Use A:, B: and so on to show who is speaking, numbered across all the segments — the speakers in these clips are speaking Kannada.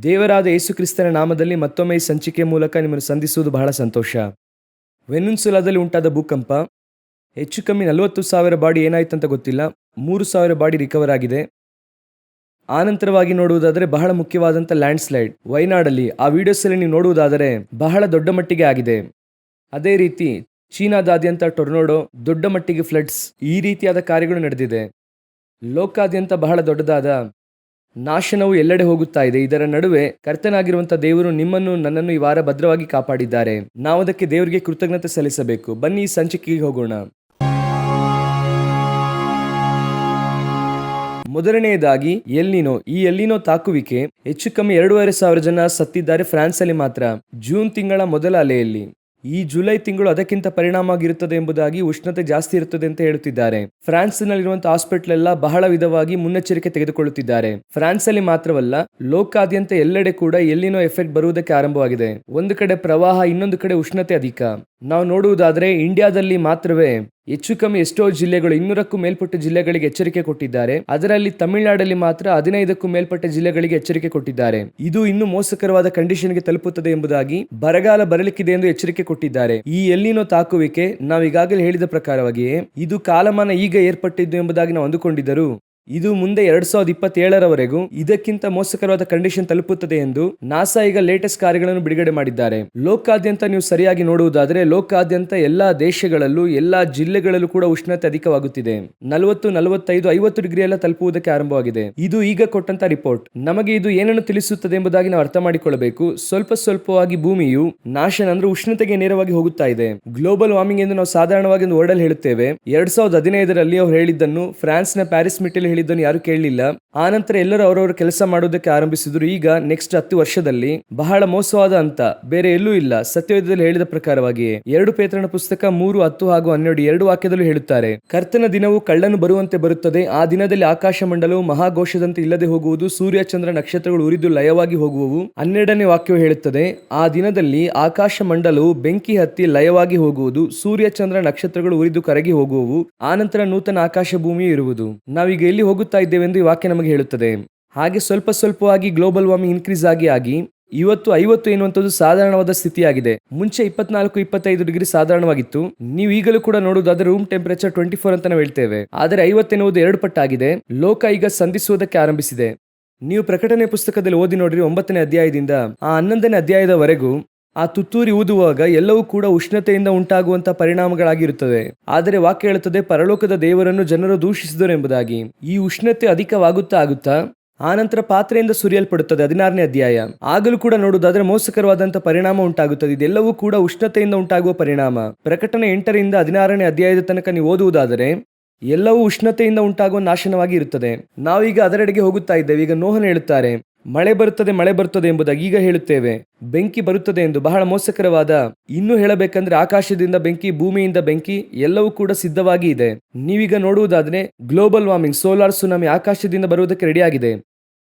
A: ದೇವರಾದ ಯೇಸುಕ್ರಿಸ್ತನ ನಾಮದಲ್ಲಿ ಮತ್ತೊಮ್ಮೆ ಈ ಸಂಚಿಕೆ ಮೂಲಕ ನಿಮ್ಮನ್ನು ಸಂಧಿಸುವುದು ಬಹಳ ಸಂತೋಷ. ವೆನಿನ್ಸುಲಾದಲ್ಲಿ ಉಂಟಾದ ಭೂಕಂಪ, ಹೆಚ್ಚು ಕಮ್ಮಿ 40,000 ಬಾಡಿ ಏನಾಯ್ತಂತ ಗೊತ್ತಿಲ್ಲ, 3,000 ಬಾಡಿ ರಿಕವರ್ ಆಗಿದೆ. ಆನಂತರವಾಗಿ ನೋಡುವುದಾದರೆ ಬಹಳ ಮುಖ್ಯವಾದಂಥ ಲ್ಯಾಂಡ್ ಸ್ಲೈಡ್ ವಯನಾಡಲ್ಲಿ, ಆ ವಿಡಿಯೋಸಲ್ಲಿ ನೀವು ನೋಡುವುದಾದರೆ ಬಹಳ ದೊಡ್ಡ ಮಟ್ಟಿಗೆ ಆಗಿದೆ. ಅದೇ ರೀತಿ ಚೀನಾದಾದ್ಯಂತ ಟೊರ್ನೋಡೋ, ದೊಡ್ಡ ಮಟ್ಟಿಗೆ ಫ್ಲಡ್ಸ್, ಈ ರೀತಿಯಾದ ಕಾರ್ಯಗಳು ನಡೆದಿದೆ. ಲೋಕಾದ್ಯಂತ ಬಹಳ ದೊಡ್ಡದಾದ ನಾಶನವು ಎಲ್ಲೆಡೆ ಹೋಗುತ್ತಾ ಇದೆ. ಇದರ ನಡುವೆ ಕರ್ತನಾಗಿರುವಂಥ ದೇವರು ನಿಮ್ಮನ್ನು ನನ್ನನ್ನು ಈ ವಾರ ಭದ್ರವಾಗಿ ಕಾಪಾಡಿದ್ದಾರೆ. ನಾವು ಅದಕ್ಕೆ ದೇವರಿಗೆ ಕೃತಜ್ಞತೆ ಸಲ್ಲಿಸಬೇಕು. ಬನ್ನಿ ಈ ಸಂಚಿಕೆಗೆ ಹೋಗೋಣ. ಮೊದಲನೆಯದಾಗಿ ಎಲ್ನಿನೋ. ಈ ಎಲ್ನಿನೋ ತಾಕುವಿಕೆ ಹೆಚ್ಚು ಕಮ್ಮಿ 2,500 ಜನ ಸತ್ತಿದ್ದಾರೆ ಫ್ರಾನ್ಸ್ ಅಲ್ಲಿ ಮಾತ್ರ, ಜೂನ್ ತಿಂಗಳ ಮೊದಲ ಅಲೆಯಲ್ಲಿ. ಈ ಜುಲೈ ತಿಂಗಳು ಅದಕ್ಕಿಂತ ಪರಿಣಾಮವಾಗಿರುತ್ತದೆ ಎಂಬುದಾಗಿ ಉಷ್ಣತೆ ಜಾಸ್ತಿ ಇರುತ್ತದೆ ಅಂತ ಹೇಳುತ್ತಿದ್ದಾರೆ. ಫ್ರಾನ್ಸ್ ನಲ್ಲಿರುವಂತಹ ಹಾಸ್ಪಿಟಲ್ ಎಲ್ಲ ಬಹಳ ವಿಧವಾಗಿ ಮುನ್ನೆಚ್ಚರಿಕೆ ತೆಗೆದುಕೊಳ್ಳುತ್ತಿದ್ದಾರೆ. ಫ್ರಾನ್ಸ್ ಅಲ್ಲಿ ಮಾತ್ರವಲ್ಲ, ಲೋಕಾದ್ಯಂತ ಎಲ್ಲೆಡೆ ಕೂಡ ಎಲ್ಲಿನೋ ಎಫೆಕ್ಟ್ ಬರುವುದಕ್ಕೆ ಆರಂಭವಾಗಿದೆ. ಒಂದು ಕಡೆ ಪ್ರವಾಹ, ಇನ್ನೊಂದು ಕಡೆ ಉಷ್ಣತೆ ಅಧಿಕ. ನಾವು ನೋಡುವುದಾದ್ರೆ ಇಂಡಿಯಾದಲ್ಲಿ ಮಾತ್ರವೇ ಹೆಚ್ಚು ಕಮ್ಮಿ ಎಷ್ಟೋ ಜಿಲ್ಲೆಗಳು 200ಕ್ಕೂ ಮೇಲ್ಪಟ್ಟ ಜಿಲ್ಲೆಗಳಿಗೆ ಎಚ್ಚರಿಕೆ ಕೊಟ್ಟಿದ್ದಾರೆ. ಅದರಲ್ಲಿ ತಮಿಳುನಾಡಲ್ಲಿ ಮಾತ್ರ 15ಕ್ಕೂ ಮೇಲ್ಪಟ್ಟ ಜಿಲ್ಲೆಗಳಿಗೆ ಎಚ್ಚರಿಕೆ ಕೊಟ್ಟಿದ್ದಾರೆ. ಇದು ಇನ್ನೂ ಮೋಸಕರವಾದ ಕಂಡೀಷನ್ಗೆ ತಲುಪುತ್ತದೆ ಎಂಬುದಾಗಿ, ಬರಗಾಲ ಬರಲಿಕ್ಕಿದೆ ಎಂದು ಎಚ್ಚರಿಕೆ ಕೊಟ್ಟಿದ್ದಾರೆ. ಈ ಎಲ್ಲಿನೋ ತಾಕುವಿಕೆ ನಾವೀಗಾಗಲೇ ಹೇಳಿದ ಪ್ರಕಾರವಾಗಿಯೇ ಇದು ಕಾಲಮಾನ ಈಗ ಏರ್ಪಟ್ಟಿದ್ದು ಎಂಬುದಾಗಿ ನಾವು ಅಂದುಕೊಂಡಿದ್ದರು. ಇದು ಮುಂದೆ 2027ರವರೆಗೂ ಇದಕ್ಕಿಂತ ಮೋಸಕರವಾದ ಕಂಡೀಷನ್ ತಲುಪುತ್ತದೆ ಎಂದು ನಾಸಾ ಈಗ ಲೇಟೆಸ್ಟ್ ಕಾರ್ಯಗಳನ್ನು ಬಿಡುಗಡೆ ಮಾಡಿದ್ದಾರೆ. ಲೋಕಾದ್ಯಂತ ನೀವು ಸರಿಯಾಗಿ ನೋಡುವುದಾದರೆ ಲೋಕಾದ್ಯಂತ ಎಲ್ಲಾ ದೇಶಗಳಲ್ಲೂ ಎಲ್ಲಾ ಜಿಲ್ಲೆಗಳಲ್ಲೂ ಕೂಡ ಉಷ್ಣತೆ ಅಧಿಕವಾಗುತ್ತಿದೆ. 40, 45, 50 ಡಿಗ್ರಿ ಎಲ್ಲ ತಲುಪುವುದಕ್ಕೆ ಆರಂಭವಾಗಿದೆ. ಇದು ಈಗ ಕೊಟ್ಟಂತ ರಿಪೋರ್ಟ್ ನಮಗೆ ಇದು ಏನನ್ನು ತಿಳಿಸುತ್ತದೆ ಎಂಬುದಾಗಿ ನಾವು ಅರ್ಥ ಮಾಡಿಕೊಳ್ಳಬೇಕು. ಸ್ವಲ್ಪವಾಗಿ ಭೂಮಿಯು ನಾಶನ ಅಂದ್ರೆ ಉಷ್ಣತೆಗೆ ನೇರವಾಗಿ ಹೋಗುತ್ತಾ ಇದೆ. ಗ್ಲೋಬಲ್ ವಾರ್ಮಿಂಗ್ ಎಂದು ನಾವು ಸಾಧಾರಣವಾಗಿ ಒಂದು ವರ್ಡಲ್ಲಿ ಹೇಳುತ್ತೇವೆ. 2015ರಲ್ಲಿ ಅವರು ಹೇಳಿದ್ದನ್ನು ಫ್ರಾನ್ಸ್ ನ ಪ್ಯಾರಿಸ್ ಮೀಟಲ್ಲಿ ಹೇಳಿದ್ದನ್ನು ಯಾರು ಕೇಳಲಿಲ್ಲ. ಆನಂತರ ಎಲ್ಲರೂ ಅವರವರ ಕೆಲಸ ಮಾಡುವುದಕ್ಕೆ ಆರಂಭಿಸಿದ್ರು. ಈಗ ನೆಕ್ಸ್ಟ್ 10 ವರ್ಷದಲ್ಲಿ ಬಹಳ ಮೋಸವಾದ ಅಂತ ಬೇರೆ ಎಲ್ಲೂ ಇಲ್ಲ. ಸತ್ಯವೇದದಲ್ಲಿ ಹೇಳಿದ ಪ್ರಕಾರವಾಗಿ 2 ಪೇತ್ರನ ಪುಸ್ತಕ 3, 10 ಹಾಗೂ 12 2 ವಾಕ್ಯದಲ್ಲೂ ಹೇಳುತ್ತಾರೆ, ಕರ್ತನ ದಿನವು ಕಳ್ಳನು ಬರುವಂತೆ ಬರುತ್ತದೆ. ಆ ದಿನದಲ್ಲಿ ಆಕಾಶ ಮಂಡಲವು ಮಹಾಘೋಷದಂತೆ ಇಲ್ಲದೆ ಹೋಗುವುದು, ಸೂರ್ಯ ಚಂದ್ರ ನಕ್ಷತ್ರಗಳು ಉರಿದು ಲಯವಾಗಿ ಹೋಗುವವು. 12ನೇ ವಾಕ್ಯವು ಹೇಳುತ್ತದೆ, ಆ ದಿನದಲ್ಲಿ ಆಕಾಶ ಮಂಡಲವು ಬೆಂಕಿ ಹತ್ತಿ ಲಯವಾಗಿ ಹೋಗುವುದು, ಸೂರ್ಯ ಚಂದ್ರ ನಕ್ಷತ್ರಗಳು ಉರಿದು ಕರಗಿ ಹೋಗುವವು. ಆನಂತರ ನೂತನ ಆಕಾಶ ಭೂಮಿಯು ಇರುವುದು. ನಾವೀಗ ಎಲ್ಲಿ ಹೋಗುತ್ತಾ ಇದ್ದೇವೆ ಎಂದು ಈ ವಾಕ್ಯ ನಮಗೆ ಹೇಳುತ್ತದೆ. ಹಾಗೆ ಸ್ವಲ್ಪವಾಗಿ ಗ್ಲೋಬಲ್ ವಾರ್ಮಿಂಗ್ ಇನ್ಕ್ರೀಸ್ ಆಗಿ ಇವತ್ತು 50 ಎನ್ನುವಂಥದ್ದು ಸಾಧಾರಣವಾದ ಸ್ಥಿತಿಯಾಗಿದೆ. ಮುಂಚೆ 24, 25 ಡಿಗ್ರಿ ಸಾಧಾರಣವಾಗಿತ್ತು. ನೀವು ಈಗಲೂ ಕೂಡ ನೋಡುವುದಾದ್ರೆ ರೂಮ್ ಟೆಂಪರೇಚರ್ 24 ಅಂತ ನಾವು ಹೇಳ್ತೇವೆ. ಆದರೆ 50 ಎನ್ನುವುದು 2 ಪಟ್ಟಾಗಿದೆ. ಲೋಕ ಈಗ ಸಂಧಿಸುವುದಕ್ಕೆ ಆರಂಭಿಸಿದೆ. ನೀವು ಪ್ರಕಟಣೆ ಪುಸ್ತಕದಲ್ಲಿ ಓದಿ ನೋಡ್ರಿ, 9ನೇ ಅಧ್ಯಾಯದಿಂದ 11ನೇ ಅಧ್ಯಾಯದವರೆಗೂ ಆ ತುತ್ತೂರಿ ಊದುವಾಗ ಎಲ್ಲವೂ ಕೂಡ ಉಷ್ಣತೆಯಿಂದ ಉಂಟಾಗುವಂತಹ ಪರಿಣಾಮಗಳಾಗಿರುತ್ತದೆ. ಆದರೆ ವಾಕ್ಯ ಹೇಳುತ್ತದೆ, ಪರಲೋಕದ ದೇವರನ್ನು ಜನರು ದೂಷಿಸಿದರು ಎಂಬುದಾಗಿ. ಈ ಉಷ್ಣತೆ ಅಧಿಕವಾಗುತ್ತಾ ಆನಂತರ ಪಾತ್ರೆಯಿಂದ ಸುರಿಯಲ್ಪಡುತ್ತದೆ. 16ನೇ ಅಧ್ಯಾಯ. ಆಗಲೂ ಕೂಡ ನೋಡುವುದಾದ್ರೆ ಮೋಸಕರವಾದಂತಹ ಪರಿಣಾಮ ಉಂಟಾಗುತ್ತದೆ. ಇದೆಲ್ಲವೂ ಕೂಡ ಉಷ್ಣತೆಯಿಂದ ಉಂಟಾಗುವ ಪರಿಣಾಮ. ಪ್ರಕಟಣೆ 8ರಿಂದ 16ನೇ ಅಧ್ಯಾಯದ ತನಕ ನೀವು ಓದುವುದಾದರೆ ಎಲ್ಲವೂ ಉಷ್ಣತೆಯಿಂದ ಉಂಟಾಗುವ ನಾಶನವಾಗಿ ಇರುತ್ತದೆ. ನಾವೀಗ ಅದರೆಡೆಗೆ ಹೋಗುತ್ತಾ ಇದ್ದೇವೆ. ಈಗ ನೋಹನು ಹೇಳುತ್ತಾರೆ, ಮಳೆ ಬರುತ್ತದೆ ಎಂಬುದಾಗಿ. ಈಗ ಹೇಳುತ್ತೇವೆ ಬೆಂಕಿ ಬರುತ್ತದೆ ಎಂದು. ಬಹಳ ಮೋಸಕರವಾದ, ಇನ್ನೂ ಹೇಳಬೇಕಂದ್ರೆ ಆಕಾಶದಿಂದ ಬೆಂಕಿ, ಭೂಮಿಯಿಂದ ಬೆಂಕಿ, ಎಲ್ಲವೂ ಕೂಡ ಸಿದ್ಧವಾಗಿ ಇದೆ. ನೀವೀಗ ನೋಡುವುದಾದ್ರೆ ಗ್ಲೋಬಲ್ ವಾರ್ಮಿಂಗ್, ಸೋಲಾರ್ ಸುನಾಮಿ ಆಕಾಶದಿಂದ ಬರುವುದಕ್ಕೆ ರೆಡಿಯಾಗಿದೆ.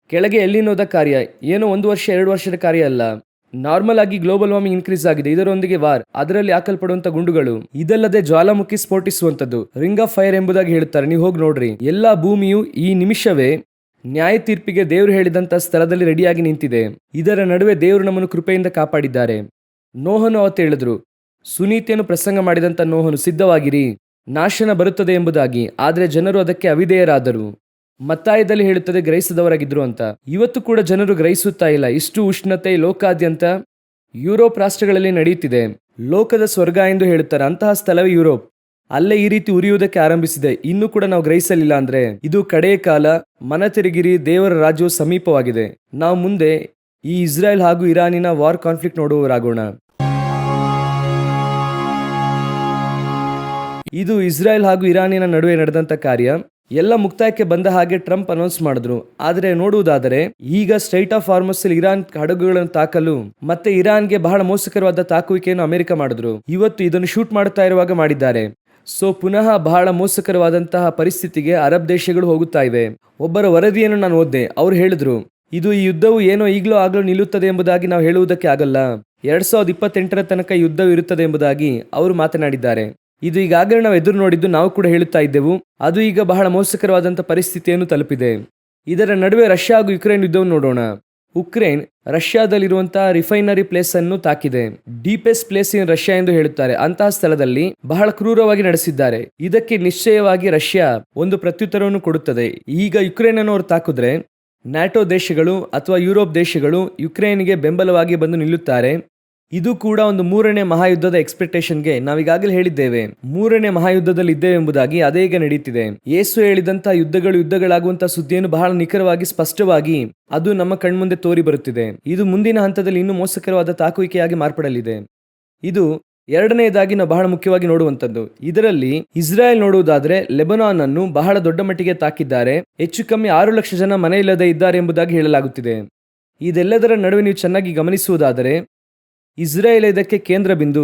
A: ಕೆಳಗೆ ಎಲ್ಲಿನೋದ ಕಾರ್ಯ ಏನೋ 1 ವರ್ಷ 2 ವರ್ಷದ ಕಾರ್ಯ ಅಲ್ಲ. ನಾರ್ಮಲ್ ಆಗಿ ಗ್ಲೋಬಲ್ ವಾರ್ಮಿಂಗ್ ಇನ್ಕ್ರೀಸ್ ಆಗಿದೆ. ಇದರೊಂದಿಗೆ ಅದರಲ್ಲಿ ಹಾಕಲ್ಪಡುವಂತ ಗುಂಡುಗಳು, ಇದಲ್ಲದೆ ಜ್ವಾಲಾಮುಖಿ ಸ್ಫೋಟಿಸುವಂತದ್ದು, ರಿಂಗ್ ಆಫ್ ಫೈರ್ ಎಂಬುದಾಗಿ ಹೇಳುತ್ತಾರೆ. ನೀವು ಹೋಗಿ ನೋಡ್ರಿ. ಎಲ್ಲಾ ಭೂಮಿಯು ಈ ನಿಮಿಷವೇ ನ್ಯಾಯ ತೀರ್ಪಿಗೆ ದೇವರು ಹೇಳಿದಂತ ಸ್ಥಳದಲ್ಲಿ ರೆಡಿಯಾಗಿ ನಿಂತಿದೆ. ಇದರ ನಡುವೆ ದೇವರು ನಮ್ಮನ್ನು ಕೃಪೆಯಿಂದ ಕಾಪಾಡಿದ್ದಾರೆ. ನೋಹನು ಅವತ್ತು ಹೇಳಿದ್ರು, ಸುನೀತಿಯನ್ನು ಪ್ರಸಂಗ ಮಾಡಿದಂತ ನೋಹನು, ಸಿದ್ಧವಾಗಿರಿ, ನಾಶನ ಬರುತ್ತದೆ ಎಂಬುದಾಗಿ. ಆದರೆ ಜನರು ಅದಕ್ಕೆ ಅವಿಧೇಯರಾದರು. ಮತ್ತಾಯದಲ್ಲಿ ಹೇಳುತ್ತದೆ ಗ್ರಹಿಸದವರಾಗಿದ್ರು ಅಂತ. ಇವತ್ತು ಕೂಡ ಜನರು ಗ್ರಹಿಸುತ್ತಾ ಇಲ್ಲ. ಇಷ್ಟು ಉಷ್ಣತೆ ಲೋಕಾದ್ಯಂತ ಯುರೋಪ್ ರಾಷ್ಟ್ರಗಳಲ್ಲಿ ನಡೆಯುತ್ತಿದೆ. ಲೋಕದ ಸ್ವರ್ಗ ಎಂದು ಹೇಳುತ್ತಾರೆ. ಅಂತಹ ಸ್ಥಳವೇ ಯುರೋಪ್. ಅಲ್ಲೇ ಈ ರೀತಿ ಉರಿಯುವುದಕ್ಕೆ ಆರಂಭಿಸಿದೆ. ಇನ್ನೂ ಕೂಡ ನಾವು ಗ್ರಹಿಸಲಿಲ್ಲ ಅಂದ್ರೆ ಇದು ಕಡೆಯ ಕಾಲ. ಮನ ತಿರುಗಿರಿ, ದೇವರ ರಾಜ್ಯವು ಸಮೀಪವಾಗಿದೆ. ನಾವು ಮುಂದೆ ಈ ಇಸ್ರಾಯೇಲ್ ಹಾಗೂ ಇರಾನಿನ ವಾರ್ ಕಾನ್ಫ್ಲಿಕ್ಟ್ ನೋಡುವವರಾಗೋಣ. ಇದು ಇಸ್ರಾಯೇಲ್ ಹಾಗೂ ಇರಾನಿನ ನಡುವೆ ನಡೆದಂತ ಕಾರ್ಯ. ಎಲ್ಲ ಮುಕ್ತಾಯಕ್ಕೆ ಬಂದ ಹಾಗೆ ಟ್ರಂಪ್ ಅನೌನ್ಸ್ ಮಾಡಿದ್ರು. ಆದರೆ ನೋಡುವುದಾದರೆ ಈಗ ಸ್ಟ್ರೈಟ್ ಆಫ್ ಹಾರ್ಮಸ್ ಇರಾನ್ ಹಡಗುಗಳನ್ನು ತಾಕಲು ಮತ್ತೆ ಇರಾನ್ಗೆ ಬಹಳ ಮೋಸಕರವಾದ ತಾಕುವಿಕೆಯನ್ನು ಅಮೆರಿಕ ಮಾಡಿದ್ರು. ಇವತ್ತು ಇದನ್ನು ಶೂಟ್ ಮಾಡುತ್ತಾ ಇರುವಾಗ ಮಾಡಿದ್ದಾರೆ. ಸೊ ಪುನಃ ಬಹಳ ಮೋಸಕರವಾದಂತಹ ಪರಿಸ್ಥಿತಿಗೆ ಅರಬ್ ದೇಶಗಳು ಹೋಗುತ್ತಾ ಇವೆ. ಒಬ್ಬರ ವರದಿಯನ್ನು ನಾನು ಓದಿದೆ. ಅವ್ರು ಹೇಳಿದ್ರು, ಇದು ಈ ಯುದ್ಧವು ಏನೋ ಈಗಲೂ ಆಗಲೂ ನಿಲ್ಲುತ್ತದೆ ಎಂಬುದಾಗಿ ನಾವು ಹೇಳುವುದಕ್ಕೆ ಆಗಲ್ಲ. 2028ರ ತನಕ ಯುದ್ಧವು ಇರುತ್ತದೆ ಎಂಬುದಾಗಿ ಅವರು ಮಾತನಾಡಿದ್ದಾರೆ. ಇದು ಈಗಾಗಲೇ ನಾವು ಎದುರು ನೋಡಿದ್ದು, ನಾವು ಕೂಡ ಹೇಳುತ್ತಾ ಇದ್ದೆವು. ಅದು ಈಗ ಬಹಳ ಮೋಸಕರವಾದಂಥ ಪರಿಸ್ಥಿತಿಯನ್ನು ತಲುಪಿದೆ. ಇದರ ನಡುವೆ ರಷ್ಯಾ ಹಾಗೂ ಯುಕ್ರೇನ್ ಯುದ್ಧವನ್ನು ನೋಡೋಣ. ಉಕ್ರೇನ್ ರಷ್ಯಾದಲ್ಲಿರುವಂತಹ ರಿಫೈನರಿ ಪ್ಲೇಸ್ ಅನ್ನು ತಾಕಿದೆ. ಡೀಪೆಸ್ಟ್ ಪ್ಲೇಸ್ ಇನ್ ರಷ್ಯಾ ಎಂದು ಹೇಳುತ್ತಾರೆ. ಅಂತಹ ಸ್ಥಳದಲ್ಲಿ ಬಹಳ ಕ್ರೂರವಾಗಿ ನಡೆಸಿದ್ದಾರೆ. ಇದಕ್ಕೆ ನಿಶ್ಚಯವಾಗಿ ರಷ್ಯಾ ಒಂದು ಪ್ರತ್ಯುತ್ತರವನ್ನು ಕೊಡುತ್ತದೆ. ಈಗ ಯುಕ್ರೇನ್ ಅನ್ನು ಅವರು ತಾಕಿದ್ರೆ ನ್ಯಾಟೋ ದೇಶಗಳು ಅಥವಾ ಯುರೋಪ್ ದೇಶಗಳು ಯುಕ್ರೇನ್ಗೆ ಬೆಂಬಲವಾಗಿ ಬಂದು ನಿಲ್ಲುತ್ತಾರೆ. ಇದು ಕೂಡ ಒಂದು ಮೂರನೇ ಮಹಾಯುದ್ಧದ ಎಕ್ಸ್ಪೆಕ್ಟೇಷನ್ಗೆ ನಾವೀಗಾಗಲೇ ಹೇಳಿದ್ದೇವೆ. ಮೂರನೇ ಮಹಾಯುದ್ಧದಲ್ಲಿ ಇದ್ದೇವೆ ಎಂಬುದಾಗಿ ಅದೇ ಈಗ ನಡೀತಿದೆ. ಯೇಸು ಹೇಳಿದಂತಹ ಯುದ್ಧಗಳಾಗುವಂತಹ ಸುದ್ದಿಯನ್ನು ಬಹಳ ನಿಖರವಾಗಿ ಸ್ಪಷ್ಟವಾಗಿ ಅದು ನಮ್ಮ ಕಣ್ಮುಂದೆ ತೋರಿ ಬರುತ್ತಿದೆ. ಇದು ಮುಂದಿನ ಹಂತದಲ್ಲಿ ಇನ್ನೂ ಮೋಸಕರವಾದ ತಾಕುವಿಕೆಯಾಗಿ ಮಾರ್ಪಡಲಿದೆ. ಇದು ಎರಡನೆಯದಾಗಿ ನಾವು ಬಹಳ ಮುಖ್ಯವಾಗಿ ನೋಡುವಂಥದ್ದು. ಇದರಲ್ಲಿ ಇಸ್ರಾಯೇಲ್ ನೋಡುವುದಾದ್ರೆ ಲೆಬನಾನ್ ಅನ್ನು ಬಹಳ ದೊಡ್ಡ ಮಟ್ಟಿಗೆ ತಾಕಿದ್ದಾರೆ. ಹೆಚ್ಚು ಕಮ್ಮಿ 6 ಲಕ್ಷ ಜನ ಮನೆಯಿಲ್ಲದೆ ಇದ್ದಾರೆ ಎಂಬುದಾಗಿ ಹೇಳಲಾಗುತ್ತಿದೆ. ಇದೆಲ್ಲದರ ನಡುವೆ ನೀವು ಚೆನ್ನಾಗಿ ಗಮನಿಸುವುದಾದರೆ ಇಸ್ರಾಯೇಲ್ ಇದಕ್ಕೆ ಕೇಂದ್ರ ಬಿಂದು.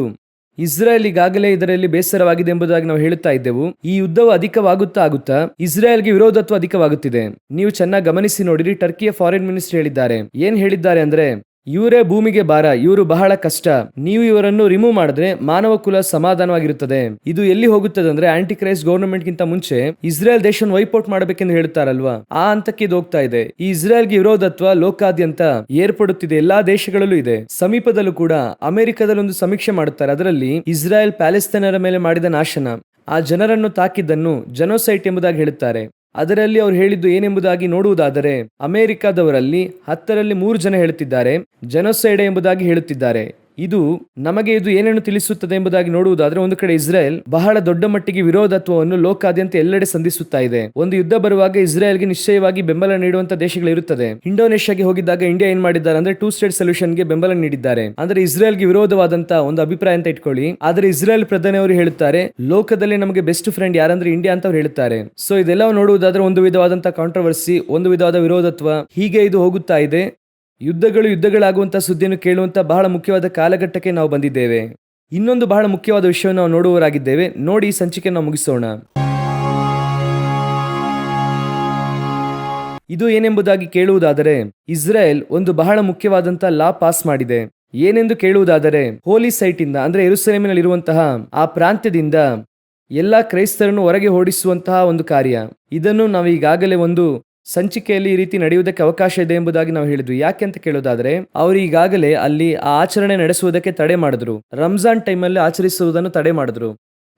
A: ಇಸ್ರಾಯೇಲ್ ಈಗಾಗಲೇ ಇದರಲ್ಲಿ ಬೇಸರವಾಗಿದೆ ಎಂಬುದಾಗಿ ನಾವು ಹೇಳುತ್ತಾ ಇದ್ದೆವು. ಈ ಯುದ್ಧವು ಅಧಿಕವಾಗುತ್ತಾ ಇಸ್ರಾಯೇಲ್ಗೆ ವಿರೋಧತ್ವ ಅಧಿಕವಾಗುತ್ತಿದೆ. ನೀವು ಚೆನ್ನಾಗಿ ಗಮನಿಸಿ ನೋಡಿರಿ. ಟರ್ಕಿಯ ಫಾರಿನ್ ಮಿನಿಸ್ಟರ್ ಹೇಳಿದ್ದಾರೆ. ಏನ್ ಹೇಳಿದ್ದಾರೆ ಅಂದ್ರೆ, ಇವರೇ ಭೂಮಿಗೆ ಭಾರ, ಇವರು ಬಹಳ ಕಷ್ಟ, ನೀವು ಇವರನ್ನು ರಿಮೂವ್ ಮಾಡಿದ್ರೆ ಮಾನವ ಕುಲ ಸಮಾಧಾನವಾಗಿರುತ್ತದೆ. ಇದು ಎಲ್ಲಿ ಹೋಗುತ್ತದೆ ಅಂದ್ರೆ ಆಂಟಿ ಕ್ರೈಸ್ಟ್ ಗವರ್ನಮೆಂಟ್ ಗಿಂತ ಮುಂಚೆ ಇಸ್ರೇಲ್ ದೇಶವನ್ನು ವೈಪೌಟ್ ಮಾಡಬೇಕೆಂದು ಹೇಳ್ತಾರಲ್ವಾ, ಆ ಹಂತಕ್ಕೆ ಇದು ಹೋಗ್ತಾ ಇದೆ. ಈ ಇಸ್ರೇಲ್ಗೆ ವಿರೋಧತ್ವ ಲೋಕಾದ್ಯಂತ ಏರ್ಪಡುತ್ತಿದೆ. ಎಲ್ಲಾ ದೇಶಗಳಲ್ಲೂ ಇದೆ. ಸಮೀಪದಲ್ಲೂ ಕೂಡ ಅಮೆರಿಕದಲ್ಲಿ ಒಂದು ಸಮೀಕ್ಷೆ ಮಾಡುತ್ತಾರೆ. ಅದರಲ್ಲಿ ಇಸ್ರಾಯೇಲ್ ಪ್ಯಾಲೆಸ್ತೈನರ ಮೇಲೆ ಮಾಡಿದ ನಾಶನ, ಆ ಜನರನ್ನು ತಾಕಿದ್ದನ್ನು ಜನೋಸೈಟ್ ಎಂಬುದಾಗಿ ಹೇಳುತ್ತಾರೆ. ಅದರಲ್ಲಿ ಅವರು ಹೇಳಿದ್ದು ಏನೆಂಬುದಾಗಿ ನೋಡುವುದಾದರೆ ಅಮೆರಿಕದವರಲ್ಲಿ 10ರಲ್ಲಿ 3 ಜನ ಹೇಳುತ್ತಿದ್ದಾರೆ ಜನೋಸೈಡ್ ಎಂಬುದಾಗಿ ಹೇಳುತ್ತಿದ್ದಾರೆ. ಇದು ನಮಗೆ ಇದು ಏನೇನು ತಿಳಿಸುತ್ತದೆ ಎಂಬುದಾಗಿ ನೋಡುವುದಾದ್ರೆ, ಒಂದು ಕಡೆ ಇಸ್ರೇಲ್ ಬಹಳ ದೊಡ್ಡ ಮಟ್ಟಿಗೆ ವಿರೋಧತ್ವವನ್ನು ಲೋಕಾದ್ಯಂತ ಎಲ್ಲೆಡೆ ಸಂಧಿಸುತ್ತಾ ಇದೆ. ಒಂದು ಯುದ್ಧ ಬರುವಾಗ ಇಸ್ರೇಲ್ಗೆ ನಿಶ್ಚಯವಾಗಿ ಬೆಂಬಲ ನೀಡುವಂತ ದೇಶಗಳು ಇರುತ್ತದೆ. ಇಂಡೋನೇಷ್ಯಾಗೆ ಹೋಗಿದ್ದಾಗ ಇಂಡಿಯಾ ಏನ್ ಮಾಡಿದ್ದಾರೆ ಅಂದ್ರೆ 2 ಸ್ಟೇಟ್ ಸೊಲ್ಯೂಷನ್ಗೆ ಬೆಂಬಲ ನೀಡಿದ್ದಾರೆ. ಅಂದ್ರೆ ಇಸ್ರೇಲ್ಗೆ ವಿರೋಧವಾದಂತ ಒಂದು ಅಭಿಪ್ರಾಯ ಅಂತ ಇಟ್ಕೊಳ್ಳಿ. ಆದ್ರೆ ಇಸ್ರೇಲ್ ಪ್ರಧಾನಿಯವರು ಹೇಳುತ್ತಾರೆ ಲೋಕದಲ್ಲಿ ನಮಗೆ ಬೆಸ್ಟ್ ಫ್ರೆಂಡ್ ಯಾರಂದ್ರೆ ಇಂಡಿಯಾ ಅಂತ ಹೇಳುತ್ತಾರೆ. ಸೊ ಇದೆಲ್ಲ ನೋಡುವುದಾದ್ರೆ ಒಂದು ವಿಧವಾದಂತಹ ಕಾಂಟ್ರವರ್ಸಿ, ಒಂದು ವಿಧವಾದ ವಿರೋಧತ್ವ, ಹೀಗೆ ಇದು ಹೋಗುತ್ತಾ ಇದೆ. ಯುದ್ಧಗಳಾಗುವಂತಹ ಸುದ್ದಿಯನ್ನು ಕೇಳುವಂತ ಬಹಳ ಮುಖ್ಯವಾದ ಕಾಲಘಟ್ಟಕ್ಕೆ ನಾವು ಬಂದಿದ್ದೇವೆ. ಇನ್ನೊಂದು ಬಹಳ ಮುಖ್ಯವಾದ ವಿಷಯವನ್ನು ನಾವು ನೋಡುವವರಾಗಿದ್ದೇವೆ. ನೋಡಿ, ಈ ಸಂಚಿಕೆ ನಾವು ಮುಗಿಸೋಣ. ಇದು ಏನೆಂಬುದಾಗಿ ಕೇಳುವುದಾದರೆ, ಇಸ್ರೇಲ್ ಒಂದು ಬಹಳ ಮುಖ್ಯವಾದಂತಹ ಲಾ ಪಾಸ್ ಮಾಡಿದೆ. ಏನೆಂದು ಕೇಳುವುದಾದರೆ, ಹೋಲಿ ಸೈಟ್ ಇಂದ ಅಂದ್ರೆ ಯೆರೂಸಲೇಮಿನಲ್ಲಿ ಇರುವಂತಹ ಆ ಪ್ರಾಂತ್ಯದಿಂದ ಎಲ್ಲಾ ಕ್ರೈಸ್ತರನ್ನು ಹೊರಗೆ ಓಡಿಸುವಂತಹ ಒಂದು ಕಾರ್ಯ. ಇದನ್ನು ನಾವು ಈಗಾಗಲೇ ಒಂದು ಸಂಚಿಕೆಯಲ್ಲಿ ಈ ರೀತಿ ನಡೆಯುವುದಕ್ಕೆ ಅವಕಾಶ ಇದೆ ಎಂಬುದಾಗಿ ನಾವು ಹೇಳಿದ್ವಿ. ಯಾಕೆ ಅಂತ ಕೇಳೋದಾದ್ರೆ, ಅವರು ಈಗಾಗಲೇ ಅಲ್ಲಿ ಆ ಆಚರಣೆ ನಡೆಸುವುದಕ್ಕೆ ತಡೆ ಮಾಡಿದ್ರು. ರಂಜಾನ್ ಟೈಮಲ್ಲಿ ಆಚರಿಸುವುದನ್ನು ತಡೆ ಮಾಡಿದ್ರು.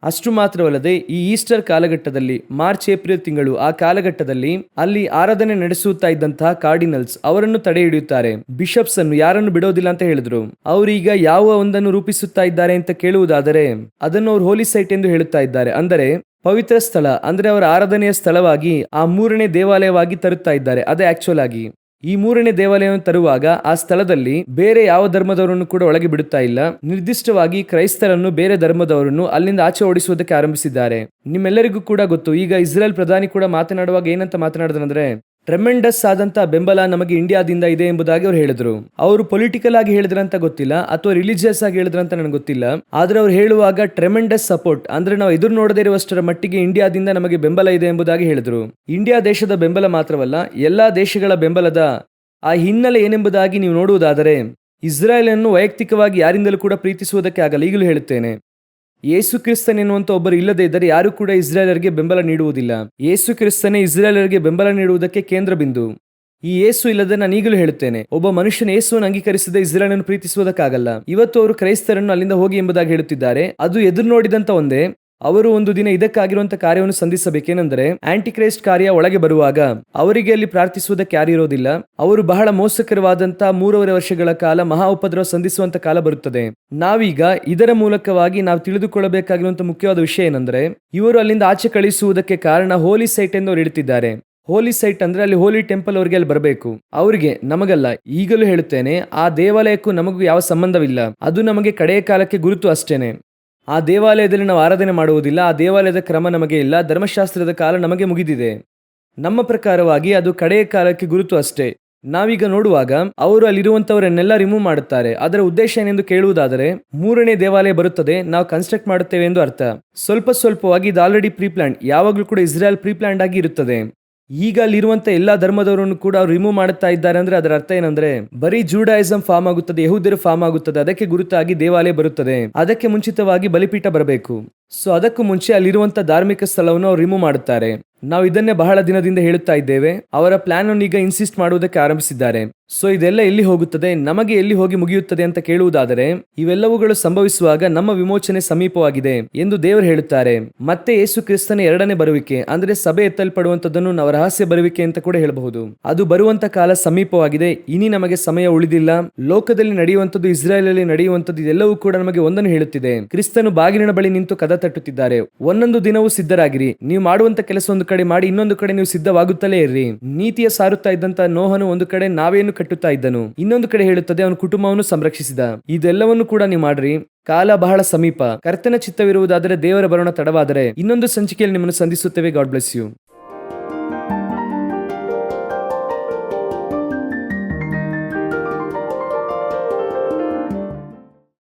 A: ಅಷ್ಟು ಮಾತ್ರವಲ್ಲದೆ ಈ ಈಸ್ಟರ್ ಕಾಲಘಟ್ಟದಲ್ಲಿ ಮಾರ್ಚ್ ಏಪ್ರಿಲ್ ತಿಂಗಳು ಆ ಕಾಲಘಟ್ಟದಲ್ಲಿ ಅಲ್ಲಿ ಆರಾಧನೆ ನಡೆಸುತ್ತಾ ಇದ್ದಂತಹ ಕಾರ್ಡಿನಲ್ಸ್ ಅವರನ್ನು ತಡೆ ಹಿಡಿಯುತ್ತಾರೆ. ಬಿಷಪ್ಸ್ ಅನ್ನು ಯಾರನ್ನು ಬಿಡೋದಿಲ್ಲ ಅಂತ ಹೇಳಿದ್ರು. ಅವರೀಗ ಯಾವ ಒಂದನ್ನು ರೂಪಿಸುತ್ತಾ ಇದ್ದಾರೆ ಅಂತ ಕೇಳುವುದಾದರೆ ಅದನ್ನು ಅವರು ಹೋಲಿ ಸೈಟ್ ಎಂದು ಹೇಳುತ್ತಾ ಇದ್ದಾರೆ. ಅಂದರೆ ಪವಿತ್ರ ಸ್ಥಳ, ಅಂದ್ರೆ ಅವರ ಆರಾಧನೆಯ ಸ್ಥಳವಾಗಿ ಆ 3ನೇ ದೇವಾಲಯವಾಗಿ ತರುತ್ತಾ ಇದ್ದಾರೆ. ಅದೇ ಆಕ್ಚುಲ್ ಆಗಿ ಈ 3ನೇ ದೇವಾಲಯವನ್ನು ತರುವಾಗ ಆ ಸ್ಥಳದಲ್ಲಿ ಬೇರೆ ಯಾವ ಧರ್ಮದವರನ್ನು ಕೂಡ ಒಳಗೆ ಬಿಡುತ್ತಾ ಇಲ್ಲ. ನಿರ್ದಿಷ್ಟವಾಗಿ ಕ್ರೈಸ್ತರನ್ನು, ಬೇರೆ ಧರ್ಮದವರನ್ನು ಅಲ್ಲಿಂದ ಆಚೆ ಓಡಿಸುವುದಕ್ಕೆ ಆರಂಭಿಸಿದ್ದಾರೆ. ನಿಮ್ಮೆಲ್ಲರಿಗೂ ಕೂಡ ಗೊತ್ತು, ಈಗ ಇಸ್ರೇಲ್ ಪ್ರಧಾನಿ ಕೂಡ ಮಾತನಾಡುವಾಗ ಏನಂತ ಮಾತನಾಡಿದ್ರಂದ್ರೆ, ಟ್ರೆಮೆಂಡಸ್ ಆದಂತ ಬೆಂಬಲ ನಮಗೆ ಇಂಡಿಯಾದಿಂದ ಇದೆ ಎಂಬುದಾಗಿ ಅವರು ಹೇಳಿದ್ರು. ಅವರು ಪೊಲಿಟಿಕಲ್ ಆಗಿ ಹೇಳಿದ್ರಂತ ಗೊತ್ತಿಲ್ಲ ಅಥವಾ ರಿಲಿಜಿಯಸ್ ಆಗಿ ಹೇಳಿದ್ರಂತ ನನಗೆ ಗೊತ್ತಿಲ್ಲ. ಆದ್ರೆ ಅವ್ರು ಹೇಳುವಾಗ ಟ್ರೆಮೆಂಡಸ್ ಸಪೋರ್ಟ್, ಅಂದ್ರೆ ನಾವು ಎದುರು ನೋಡದೇ ಇರುವಷ್ಟರ ಮಟ್ಟಿಗೆ ಇಂಡಿಯಾದಿಂದ ನಮಗೆ ಬೆಂಬಲ ಇದೆ ಎಂಬುದಾಗಿ ಹೇಳಿದ್ರು. ಇಂಡಿಯಾ ದೇಶದ ಬೆಂಬಲ ಮಾತ್ರವಲ್ಲ, ಎಲ್ಲಾ ದೇಶಗಳ ಬೆಂಬಲದ ಆ ಹಿನ್ನೆಲೆ ಏನೆಂಬುದಾಗಿ ನೀವು ನೋಡುವುದಾದರೆ, ಇಸ್ರಾಯೇಲ್ ಅನ್ನು ವೈಯಕ್ತಿಕವಾಗಿ ಯಾರಿಂದಲೂ ಕೂಡ ಪ್ರೀತಿಸುವುದಕ್ಕೆ ಆಗಲ್ಲ. ಈಗಲೂ ಹೇಳುತ್ತೇನೆ, ಯೇಸು ಕ್ರಿಸ್ತನ್ ಎನ್ನುವಂತ ಒಬ್ಬರು ಇಲ್ಲದೆ ಇದ್ದರೆ ಯಾರು ಕೂಡ ಇಸ್ರಾಯೇಲರಿಗೆ ಬೆಂಬಲ ನೀಡುವುದಿಲ್ಲ. ಯೇಸು ಕ್ರಿಸ್ತನೇ ಇಸ್ರಾಯೇಲರಿಗೆ ಬೆಂಬಲ ನೀಡುವುದಕ್ಕೆ ಕೇಂದ್ರ ಬಿಂದು. ಈ ಯೇಸು ಇಲ್ಲದೆ ನಾನು ಈಗಲೂ ಹೇಳುತ್ತೇನೆ, ಒಬ್ಬ ಮನುಷ್ಯನ ಯೇಸುವನ್ನು ಅಂಗೀಕರಿಸದೆ ಇಸ್ರಾಯೇಲನ್ನು ಪ್ರೀತಿಸುವುದಕ್ಕಾಗಲ್ಲ. ಇವತ್ತು ಅವರು ಕ್ರೈಸ್ತರನ್ನು ಅಲ್ಲಿಂದ ಹೋಗಿ ಎಂಬುದಾಗಿ ಹೇಳುತ್ತಿದ್ದಾರೆ. ಅದು ಎದುರು ನೋಡಿದಂತ ಒಂದೇ, ಅವರು ಒಂದು ದಿನ ಇದಕ್ಕಾಗಿರುವಂತಹ ಕಾರ್ಯವನ್ನು ಸಂಧಿಸಬೇಕೇನೆಂದರೆ, ಆಂಟಿ ಕ್ರೈಸ್ಟ್ ಕಾರ್ಯ ಒಳಗೆ ಬರುವಾಗ ಅವರಿಗೆ ಅಲ್ಲಿ ಪ್ರಾರ್ಥಿಸುವುದಕ್ಕೆ ಯಾರು ಇರೋದಿಲ್ಲ. ಅವರು ಬಹಳ ಮೋಸಕರವಾದಂತಹ 3.5 ವರ್ಷಗಳ ಕಾಲ ಮಹಾ ಉಪದ್ರವ ಸಂಧಿಸುವಂತ ಕಾಲ ಬರುತ್ತದೆ. ನಾವೀಗ ಇದರ ಮೂಲಕವಾಗಿ ನಾವು ತಿಳಿದುಕೊಳ್ಳಬೇಕಾಗಿರುವಂತಹ ಮುಖ್ಯವಾದ ವಿಷಯ ಏನಂದ್ರೆ, ಇವರು ಅಲ್ಲಿಂದ ಆಚೆ ಕಳಿಸುವುದಕ್ಕೆ ಕಾರಣ ಹೋಲಿ ಸೈಟ್ ಎಂದು ಅವರು ಹೇಳುತ್ತಿದ್ದಾರೆ. ಹೋಲಿ ಸೈಟ್ ಅಂದ್ರೆ ಅಲ್ಲಿ ಹೋಲಿ ಟೆಂಪಲ್ ಅವರಿಗೆ ಅಲ್ಲಿ ಬರಬೇಕು. ಅವರಿಗೆ, ನಮಗಲ್ಲ. ಈಗಲೂ ಹೇಳುತ್ತೇನೆ, ಆ ದೇವಾಲಯಕ್ಕೂ ನಮಗೂ ಯಾವ ಸಂಬಂಧವಿಲ್ಲ. ಅದು ನಮಗೆ ಕಡೆಯ ಕಾಲಕ್ಕೆ ಗುರುತು ಅಷ್ಟೇನೆ. ಆ ದೇವಾಲಯದಲ್ಲಿ ನಾವು ಆರಾಧನೆ ಮಾಡುವುದಿಲ್ಲ. ಆ ದೇವಾಲಯದ ಕ್ರಮ ನಮಗೆ ಇಲ್ಲ. ಧರ್ಮಶಾಸ್ತ್ರದ ಕಾಲ ನಮಗೆ ಮುಗಿದಿದೆ. ನಮ್ಮ ಪ್ರಕಾರವಾಗಿ ಅದು ಕಡೆಯ ಕಾಲಕ್ಕೆ ಗುರುತು ಅಷ್ಟೇ. ನಾವೀಗ ನೋಡುವಾಗ ಅವರು ಅಲ್ಲಿರುವಂತವರನ್ನೆಲ್ಲ ರಿಮೂವ್ ಮಾಡುತ್ತಾರೆ. ಅದರ ಉದ್ದೇಶ ಏನೆಂದು ಕೇಳುವುದಾದರೆ, 3ನೇ ದೇವಾಲಯ ಬರುತ್ತದೆ, ನಾವು ಕನ್ಸ್ಟ್ರಕ್ಟ್ ಮಾಡುತ್ತೇವೆ ಎಂದು ಅರ್ಥ. ಸ್ವಲ್ಪವಾಗಿ ಇದು ಆಲ್ರೆಡಿ ಪ್ರೀಪ್ಲಾನ್, ಯಾವಾಗಲೂ ಕೂಡ ಇಸ್ರೇಲ್ ಪ್ರೀಪ್ಲಾನ್ಡ್ ಆಗಿ ಇರುತ್ತದೆ. ಈಗ ಅಲ್ಲಿರುವಂತ ಎಲ್ಲಾ ಧರ್ಮದವರನ್ನು ಕೂಡ ಅವ್ರು ರಿಮೂವ್ ಮಾಡುತ್ತಾ ಇದ್ದಾರೆ. ಅಂದ್ರೆ ಅದರ ಅರ್ಥ ಏನಂದ್ರೆ, ಬರೀ ಜೂಡಾಯಿಸಂ ಫಾರ್ಮ್ ಆಗುತ್ತದೆ, ಯಹೂದ್ಯರು ಫಾರ್ಮ್ ಆಗುತ್ತದೆ. ಅದಕ್ಕೆ ಗುರುತಾಗಿ ದೇವಾಲಯ ಬರುತ್ತದೆ. ಅದಕ್ಕೆ ಮುಂಚಿತವಾಗಿ ಬಲಿಪೀಠ ಬರಬೇಕು. ಸೊ ಅದಕ್ಕೂ ಮುಂಚೆ ಅಲ್ಲಿರುವಂತ ಧಾರ್ಮಿಕ ಸ್ಥಳವನ್ನು ಅವ್ರು ರಿಮೂವ್ ಮಾಡುತ್ತಾರೆ. ನಾವು ಇದನ್ನೇ ಬಹಳ ದಿನದಿಂದ ಹೇಳುತ್ತಾ ಇದ್ದೇವೆ. ಅವರ ಪ್ಲಾನ್ ಅನ್ನು ಈಗ ಇನ್ಸಿಸ್ಟ್ ಮಾಡುವುದಕ್ಕೆ ಆರಂಭಿಸಿದ್ದಾರೆ. ಸೊ ಇದೆಲ್ಲ ಎಲ್ಲಿ ಹೋಗುತ್ತದೆ, ನಮಗೆ ಎಲ್ಲಿ ಹೋಗಿ ಮುಗಿಯುತ್ತದೆ ಅಂತ ಕೇಳುವುದಾದರೆ, ಇವೆಲ್ಲವುಗಳು ಸಂಭವಿಸುವಾಗ ನಮ್ಮ ವಿಮೋಚನೆ ಸಮೀಪವಾಗಿದೆ ಎಂದು ದೇವರು ಹೇಳುತ್ತಾರೆ. ಮತ್ತೆ ಯೇಸು ಕ್ರಿಸ್ತನ ಎರಡನೇ ಬರುವಿಕೆ ಅಂದ್ರೆ ಸಭೆ ಎತ್ತಲ್ಪಡುವಂತದ್ದನ್ನು ನಾವು ರಹಸ್ಯ ಬರುವಿಕೆ ಅಂತ ಕೂಡ ಹೇಳಬಹುದು. ಅದು ಬರುವಂತ ಕಾಲ ಸಮೀಪವಾಗಿದೆ. ಇನಿ ನಮಗೆ ಸಮಯ ಉಳಿದಿಲ್ಲ. ಲೋಕದಲ್ಲಿ ನಡೆಯುವಂತದ್ದು, ಇಸ್ರಾಯೇಲ್ ಅಲ್ಲಿ ನಡೆಯುವಂತದ್ದು, ಇದೆಲ್ಲವೂ ಕೂಡ ನಮಗೆ ಒಂದನ್ನು ಹೇಳುತ್ತಿದೆ. ಕ್ರಿಸ್ತನು ಬಾಗಿಲಿನ ಬಳಿ ನಿಂತು ಕದ ತಟ್ಟುತ್ತಿದ್ದಾರೆ. ಒಂದೊಂದು ದಿನವೂ ಸಿದ್ಧರಾಗಿರಿ. ನೀವು ಮಾಡುವಂತ ಕೆಲಸ ಒಂದು ಕಡೆ ಮಾಡಿ, ಇನ್ನೊಂದು ಕಡೆ ನೀವು ಸಿದ್ಧವಾಗುತ್ತಲೇ ಇರ್ರಿ. ನೀತಿಯ ಸಾರುತ್ತಾ ಇದ್ದಂತ ನೋಹನು ಒಂದು ಕಡೆ ನಾವೇನು ಕಟ್ಟುತ್ತಾ ಇದ್ದನು, ಇನ್ನೊಂದು ಕಡೆ ಹೇಳುತ್ತದೆ ಅವನ ಕುಟುಂಬವನ್ನು ಸಂರಕ್ಷಿಸಿದ. ಇದೆಲ್ಲವನ್ನು ಕೂಡ ನೀವು ಮಾಡ್ರಿ. ಕಾಲ ಬಹಳ ಸಮೀಪ. ಕರ್ತನ ಚಿತ್ತವಿರುವುದಾದರೆ, ದೇವರ ಬರೋಣ ತಡವಾದರೆ ಇನ್ನೊಂದು ಸಂಚಿಕೆಯಲ್ಲಿ ನಿಮ್ಮನ್ನು ಸಂಧಿಸುತ್ತೇವೆ. God bless you.